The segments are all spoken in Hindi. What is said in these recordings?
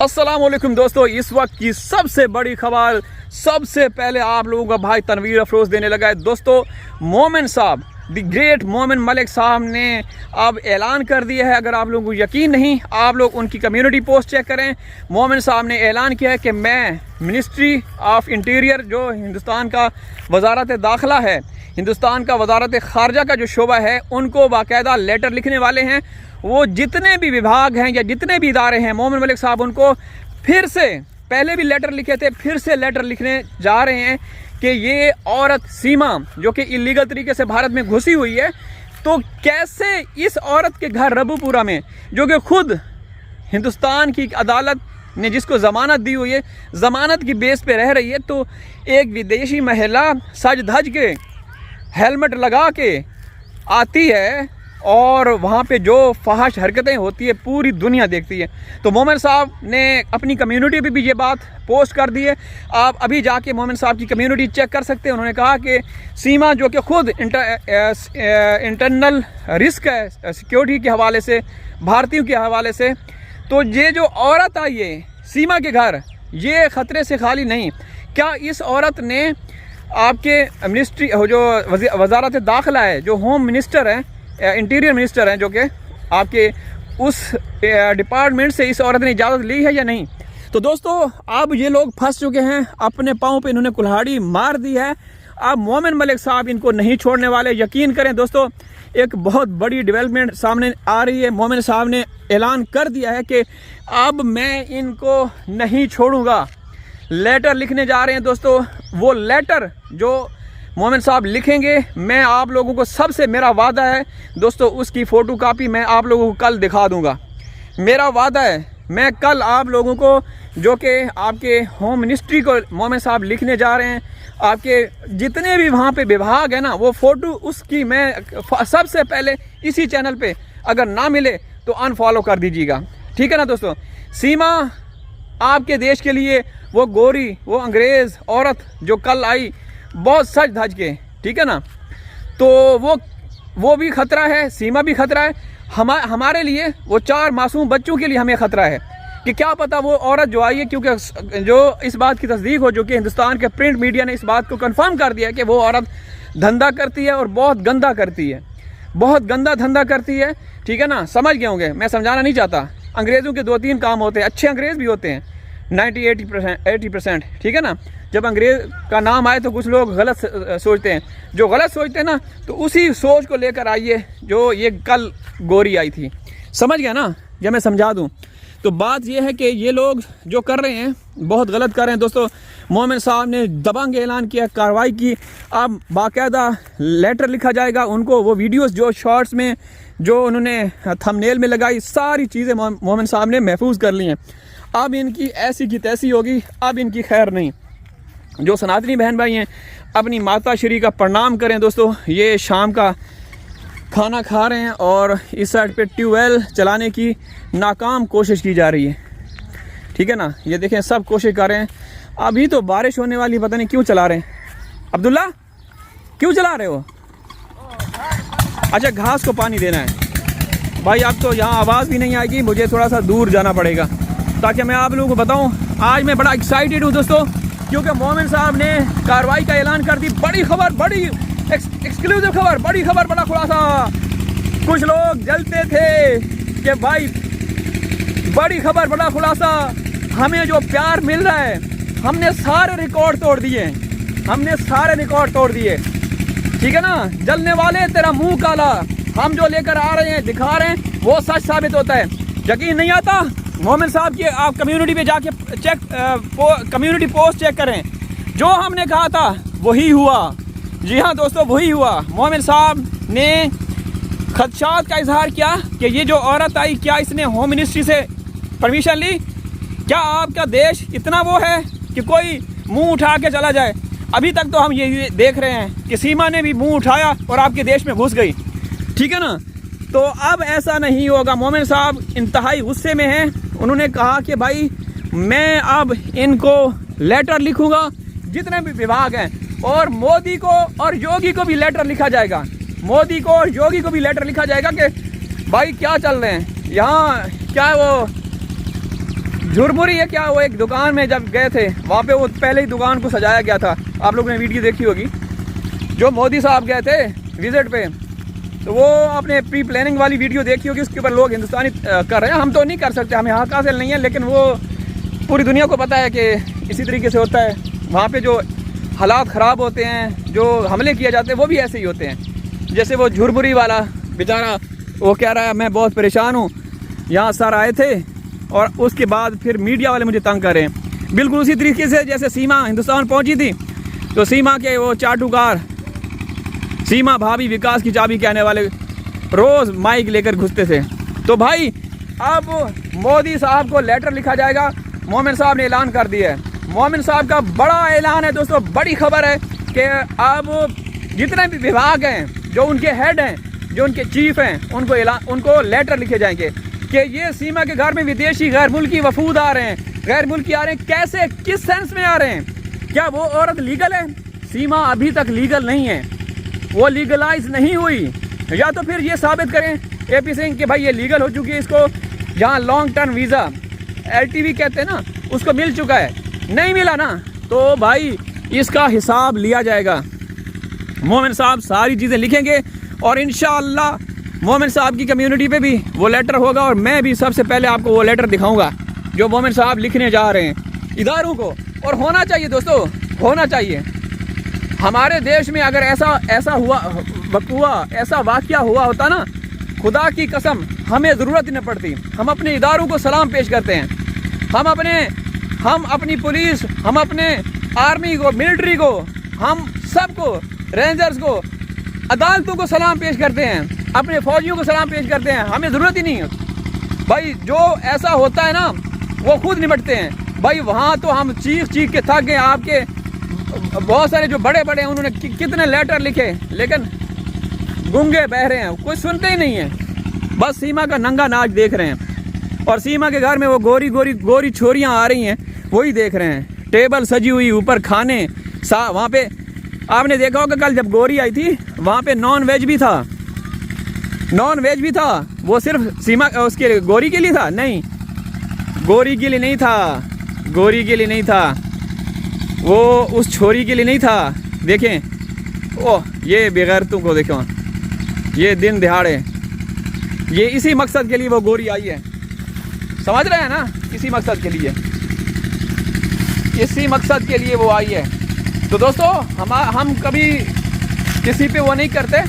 अस्सलामुअलैकुम दोस्तों, इस वक्त की सबसे बड़ी खबर सबसे पहले आप लोगों का भाई तनवीर अफरोज देने लगा है। दोस्तों, मोमिन साहब, द ग्रेट मोमिन मलिक साहब ने अब ऐलान कर दिया है। अगर आप लोगों को यकीन नहीं, आप लोग उनकी कम्युनिटी पोस्ट चेक करें। मोमिन साहब ने ऐलान किया है कि मैं मिनिस्ट्री ऑफ इंटीरियर, जो हिंदुस्तान का वजारत दाखिला है, हिंदुस्तान का वजारत खारजा का जो शोबा है, उनको बाकायदा लेटर लिखने वाले हैं। वो जितने भी विभाग हैं या जितने भी इदारे हैं, मोमिन मलिक साहब उनको फिर से, पहले भी लेटर लिखे थे, फिर से लेटर लिखने जा रहे हैं कि ये औरत सीमा जो कि इलीगल तरीके से भारत में घुसी हुई है, तो कैसे इस औरत के घर रबूपुरा में, जो कि खुद हिंदुस्तान की अदालत ने जिसको ज़मानत दी हुई है, ज़मानत की बेस पे रह रही है, तो एक विदेशी महिला सज धज के हेलमेट लगा के आती है और वहाँ पे जो फहाश हरकतें होती है पूरी दुनिया देखती है। तो मोमिन साहब ने अपनी कम्युनिटी पे भी ये बात पोस्ट कर दी है। आप अभी जाके मोमिन साहब की कम्युनिटी चेक कर सकते हैं। उन्होंने कहा कि सीमा जो कि खुद इंटरनल रिस्क है सिक्योरिटी के हवाले से, भारतीयों के हवाले से, तो ये जो औरत आई है सीमा के घर, ये ख़तरे से खाली नहीं। क्या इस औरत ने आपके मिनिस्ट्री जो वजारत दाखिला है, जो होम मिनिस्टर हैं, इंटीरियर मिनिस्टर हैं, जो कि आपके उस डिपार्टमेंट से इस औरत ने इजाज़त ली है या नहीं? तो दोस्तों, अब ये लोग फंस चुके हैं, अपने पाँव पे इन्होंने कुल्हाड़ी मार दी है। अब मोमिन मलिक साहब इनको नहीं छोड़ने वाले। यकीन करें दोस्तों, एक बहुत बड़ी डेवलपमेंट सामने आ रही है। मोमिन साहब ने ऐलान कर दिया है कि अब मैं इनको नहीं छोड़ूंगा। लेटर लिखने जा रहे हैं दोस्तों। वो लेटर जो मोमिन साहब लिखेंगे, मैं आप लोगों को, सबसे मेरा वादा है दोस्तों, उसकी फ़ोटो कापी मैं आप लोगों को कल दिखा दूंगा। मेरा वादा है, मैं कल आप लोगों को, जो कि आपके होम मिनिस्ट्री को मोमिन साहब लिखने जा रहे हैं, आपके जितने भी वहाँ पे विभाग है ना, वो फ़ोटो उसकी मैं सबसे पहले इसी चैनल पे, अगर ना मिले तो अनफॉलो कर दीजिएगा। ठीक है ना दोस्तों? सीमा आपके देश के लिए वो गोरी, वो अंग्रेज़ औरत जो कल आई बहुत सज धज के, ठीक है ना, तो वो भी ख़तरा है, सीमा भी ख़तरा है। हमारे लिए, वो 4 मासूम बच्चों के लिए हमें ख़तरा है कि क्या पता वो औरत जो आई है, क्योंकि जो इस बात की तस्दीक हो चुकी है, हिंदुस्तान के प्रिंट मीडिया ने इस बात को कंफर्म कर दिया है कि वो औरत धंधा करती है और बहुत गंदा करती है, बहुत गंदा धंधा करती है। ठीक है ना? समझ गए होंगे, मैं समझाना नहीं चाहता। अंग्रेज़ों के 2-3 काम होते हैं, अच्छे अंग्रेज़ भी होते हैं 90-80%। ठीक है ना? जब अंग्रेज़ का नाम आए तो कुछ लोग गलत सोचते हैं। जो गलत सोचते हैं ना, तो उसी सोच को लेकर आइए जो ये कल गोरी आई थी। समझ गया ना? जब मैं समझा दूं तो बात ये है कि ये लोग जो कर रहे हैं बहुत गलत कर रहे हैं दोस्तों। मोमिन साहब ने दबंग ऐलान किया कार्रवाई की। अब बाकायदा लेटर लिखा जाएगा उनको। वो वीडियोस जो शॉर्ट्स में जो उन्होंने थंबनेल में लगाई, सारी चीज़ें मोमिन साहब ने महफूज कर ली हैं। अब इनकी ऐसी की तैसी होगी, अब इनकी खैर नहीं। जो सनातनी बहन भाई हैं, अपनी माता श्री का प्रणाम करें दोस्तों। ये शाम का खाना खा रहे हैं और इस साइड पे ट्यूबवेल चलाने की नाकाम कोशिश की जा रही है। ठीक है ना? ये देखें, सब कोशिश कर रहे हैं। अभी तो बारिश होने वाली, पता नहीं क्यों चला रहे हैं। अब्दुल्ला, क्यों चला रहे हो? अच्छा, घास को पानी देना है भाई। अब तो यहाँ आवाज़ भी नहीं आएगी, मुझे थोड़ा सा दूर जाना पड़ेगा ताकि मैं आप लोगों को बताऊँ। आज मैं बड़ा एक्साइटेड हूँ दोस्तों, क्योंकि मोमिन साहब ने कार्रवाई का ऐलान कर दी। बड़ी खबर, बड़ी एक्सक्लूसिव खबर, बड़ी खबर, बड़ा खुलासा। कुछ लोग जलते थे कि भाई बड़ी खबर, बड़ा खुलासा, हमें जो प्यार मिल रहा है, हमने सारे रिकॉर्ड तोड़ दिए, हमने सारे रिकॉर्ड तोड़ दिए। ठीक है ना? जलने वाले तेरा मुंह काला, हम जो लेकर आ रहे हैं, दिखा रहे हैं, वो सच साबित होता है। यकीन नहीं आता? मोमिन साहब की आप कम्युनिटी पे जाके चेक, कम्युनिटी पोस्ट चेक करें। जो हमने कहा था वही हुआ। जी हाँ दोस्तों, वही हुआ। मोमिन साहब ने खदशात का इजहार किया कि ये जो औरत आई, क्या इसने होम मिनिस्ट्री से परमिशन ली? क्या आपका देश इतना वो है कि कोई मुंह उठा के चला जाए? अभी तक तो हम ये देख रहे हैं कि सीमा ने भी मुंह उठाया और आपके देश में घुस गई। ठीक है ना? तो अब ऐसा नहीं होगा। मोमिन साहब इंतहाई गुस्से में हैं। उन्होंने कहा कि भाई मैं अब इनको लेटर लिखूंगा, जितने भी विभाग हैं, और मोदी को और योगी को भी लेटर लिखा जाएगा। मोदी को और योगी को भी लेटर लिखा जाएगा कि भाई क्या चल रहे हैं यहाँ, क्या वो झुरमुरी है क्या, वो एक दुकान में जब गए थे वहाँ पे वो पहले ही दुकान को सजाया गया था, आप लोगों ने वीडियो देखी होगी। जो मोदी साहब गए थे विजिट पे, तो वो आपने प्री प्लानिंग वाली वीडियो देखी होगी, उसके ऊपर लोग हिंदुस्तानी कर रहे हैं। हम तो नहीं कर सकते, हमें हक हासिल नहीं है, लेकिन वो पूरी दुनिया को पता है कि इसी तरीके से होता है। वहाँ पे जो हालात ख़राब होते हैं, जो हमले किए जाते हैं, वो भी ऐसे ही होते हैं। जैसे वो झुरमुरी वाला बेचारा, वो कह रहा है मैं बहुत परेशान हूँ, यहाँ सर आए थे और उसके बाद फिर मीडिया वाले मुझे तंग कर रहे हैं। बिल्कुल उसी तरीके से जैसे सीमा हिंदुस्तान पहुँची थी, तो सीमा के वो चाटुकार, सीमा भाभी विकास की चाबी कहने वाले रोज़ माइक लेकर घुसते थे। तो भाई अब मोदी साहब को लेटर लिखा जाएगा, मोमिन साहब ने ऐलान कर दिया है। मोमिन साहब का बड़ा ऐलान है दोस्तों, बड़ी खबर है कि अब जितने भी विभाग हैं, जो उनके हेड हैं, जो उनके चीफ हैं, उनको लेटर लिखे जाएंगे कि ये सीमा के घर में विदेशी गैर मुल्की वफूद आ रहे हैं। गैर मुल्की आ रहे हैं कैसे, किस सेंस में आ रहे हैं? क्या वो औरत लीगल है? सीमा अभी तक लीगल नहीं है, वो लीगलाइज नहीं हुई। या तो फिर ये साबित करें AP सिंह कि भाई ये लीगल हो चुकी है, इसको जहाँ लॉन्ग टर्म वीज़ा LTV कहते हैं ना, उसको मिल चुका है। नहीं मिला ना, तो भाई इसका हिसाब लिया जाएगा। मोमिन साहब सारी चीज़ें लिखेंगे और इंशाअल्लाह मोमिन साहब की कम्युनिटी पे भी वो लेटर होगा, और मैं भी सबसे पहले आपको वो लेटर दिखाऊंगा जो मोमिन साहब लिखने जा रहे हैं इदारों को। और होना चाहिए दोस्तों, होना चाहिए। हमारे देश में अगर ऐसा वाक़या हुआ होता ना, खुदा की कसम हमें ज़रूरत ही न पड़ती। हम अपने इदारों को सलाम पेश करते हैं, हम अपनी पुलिस, हम अपने आर्मी को, मिलिट्री को, हम सबको, रेंजर्स को, अदालतों को सलाम पेश करते हैं, अपने फौजियों को सलाम पेश करते हैं। हमें ज़रूरत ही नहीं है भाई। जो ऐसा होता है ना, वो खुद निपटते हैं भाई। वहाँ तो हम चीख के थक गए। आपके बहुत सारे जो बड़े हैं, उन्होंने कितने लेटर लिखे, लेकिन गूंगे बह रहे हैं, कोई सुनते ही नहीं है। बस सीमा का नंगा नाच देख रहे हैं, और सीमा के घर में वो गोरी छोरियाँ आ रही हैं, वही देख रहे हैं। टेबल सजी हुई, ऊपर खाने वहाँ पे आपने देखा होगा कल जब गोरी आई थी, वहाँ पे नॉन वेज भी था। वो सिर्फ सीमा उसके गोरी के लिए था? नहीं, गोरी के लिए नहीं था, वो उस छोरी के लिए नहीं था। देखें, ओह ये बेगैरतों को देखो, ये दिन दिहाड़े, ये इसी मकसद के लिए वो गोरी आई है। समझ रहे हैं ना? इसी मकसद के लिए वो आई है। तो दोस्तों हम कभी किसी पे वो नहीं करते,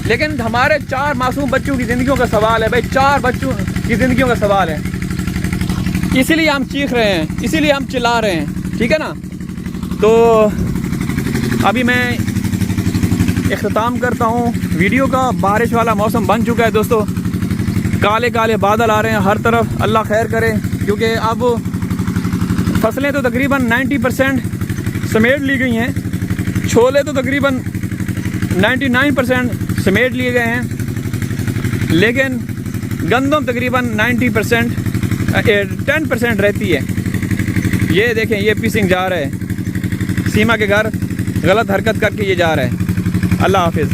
लेकिन हमारे 4 मासूम बच्चों की ज़िंदगियों का सवाल है भाई, 4 बच्चों की ज़िंदगियों का सवाल है। इसीलिए हम चीख रहे हैं, इसीलिए हम चिल्ला रहे हैं, ठीक है ना? तो अभी मैं इख्तिताम करता हूँ वीडियो का। बारिश वाला मौसम बन चुका है दोस्तों, काले काले बादल आ रहे हैं हर तरफ। अल्लाह खैर करे, क्योंकि अब फसलें तो तकरीबन 90% समेट ली गई हैं। छोले तो तकरीबन 99% समेट लिए गए हैं, लेकिन गंदम तकरीबन 90% 10% रहती है। ये देखें, ये AP सिंह जा रहा है सीमा के घर, गलत हरकत करके ये जा रहा है। अल्लाह हाफिज़।